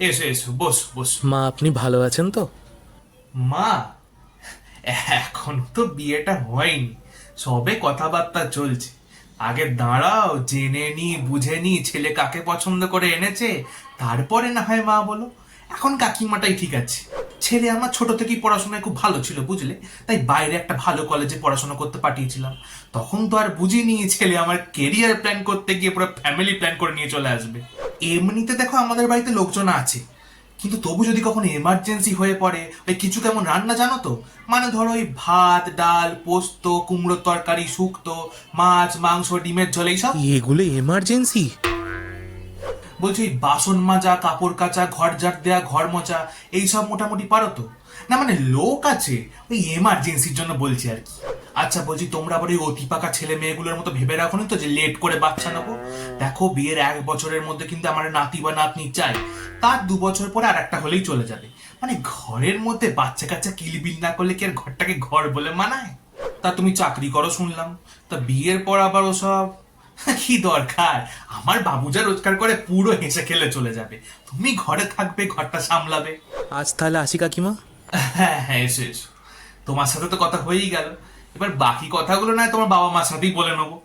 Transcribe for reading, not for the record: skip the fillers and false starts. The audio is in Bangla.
এসো এসো, বস বস। মা, আপনি ভালো আছেন তো? মা, এখন তো বিয়েটা হয়নি, সবে কথাবার্তা চলছে। আগে দাঁড়াও, জেনে নি বুঝে নি ছেলে কাকে পছন্দ করে এনেছে, তারপরে না হয় মা বলো। এখন কাকিমাটাই ঠিক আছে। ছেলে আমার ছোট থেকেই পড়াশোনায় খুব ভালো ছিল বুঝলে, তাই বাইরে একটা ভালো কলেজে পড়াশোনা করতে পাঠিয়েছিলাম। তখন তো আর বুঝিনি ছেলে আমার কেরিয়ার প্ল্যান করতে গিয়ে পুরো ফ্যামিলি প্ল্যান করে নিয়ে চলে আসবে। এমনিতে দেখো আমাদের বাড়িতে লোকজন আছে, কিন্তু তবু যদি কখনো এমার্জেন্সি হয়ে পড়ে, ওই কিছু কেমন রান্না জানো তো, মানে ধরো ওই ভাত ডাল পোস্ত কুমড়োর তরকারি শুক্তো, মাছ মাংস ডিমের ঝোল এইসব। এগুলো এমার্জেন্সি? বলছি ওই বাসন মাজা কাপড় কাচা ঘর ঝাড় দেয়া ঘর মোছা এইসব মোটামুটি পারো তো? না মানে লোক আছে, ওই এমার্জেন্সির জন্য বলছি আর কি। আচ্ছা বলছি, তোমরা আবার ওই অতি পাকা ছেলে মেয়েগুলোর মতো ভেবে রাখো তো যে লেট করে বাচ্চা নেবো। দেখো বিয়ের 1 বছরের মধ্যে কিন্তু আমার নাতি বা নাতনি চাই, তার 2 বছর পরে আর একটা হলেই চলে যাবে। মানে ঘরের মধ্যে বাচ্চা কাচ্চা কিলবিল না করলে কি আর ঘরটাকে ঘর বলে মানায়? তা তুমি চাকরি করো শুনলাম, তা বিয়ের পর আবার ওসব কি দরকার? আমার বাবু যা রোজগার করে পুরো হেসে খেলে চলে যাবে, তুমি ঘরে থাকবে ঘরটা সামলাবে। আজ তাহলে আসি কাকিমা। হ্যাঁ হ্যাঁ, এসো এসো। তোমার সাথে তো কথা হয়েই গেল, এবার বাকি কথাগুলো নয় তোমার বাবা মার সাথেই বলে নেবো।